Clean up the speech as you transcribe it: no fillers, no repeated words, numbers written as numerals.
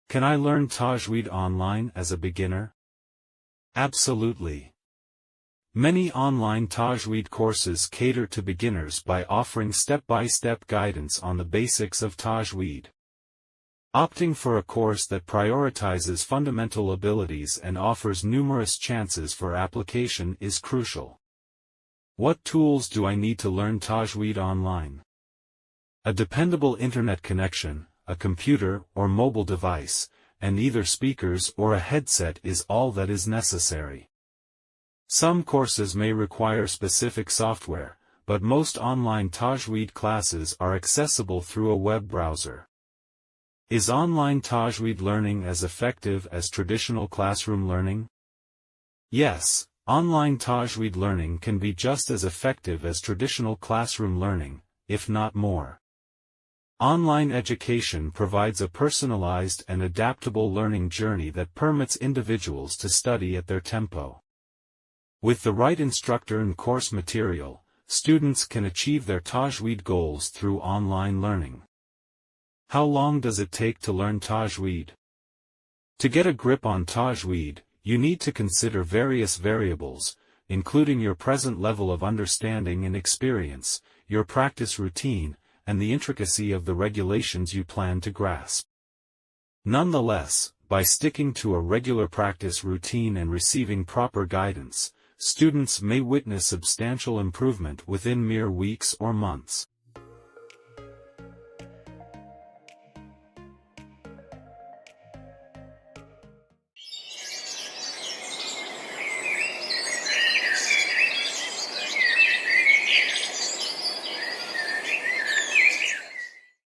Can I learn tajweed online as a beginner? Absolutely. Many online tajweed courses cater to beginners by offering step-by-step guidance on the basics of tajweed. Opting for a course that prioritizes fundamental abilities and offers numerous chances for application is crucial. What tools do I need to learn tajweed online? A dependable internet connection, a computer or mobile device, and either speakers or a headset is all that is necessary. Some courses may require specific software, but most online tajweed classes are accessible through a web browser. Is online tajweed learning as effective as traditional classroom learning? Yes, online tajweed learning can be just as effective as traditional classroom learning, if not more. Online education provides a personalized and adaptable learning journey that permits individuals to study at their tempo. With the right instructor and course material, students can achieve their tajweed goals through online learning. How long does it take to learn tajweed? To get a grip on tajweed, you need to consider various variables, including your present level of understanding and experience, your practice routine, and the intricacy of the regulations you plan to grasp. Nonetheless, by sticking to a regular practice routine and receiving proper guidance, students may witness substantial improvement within mere weeks or months.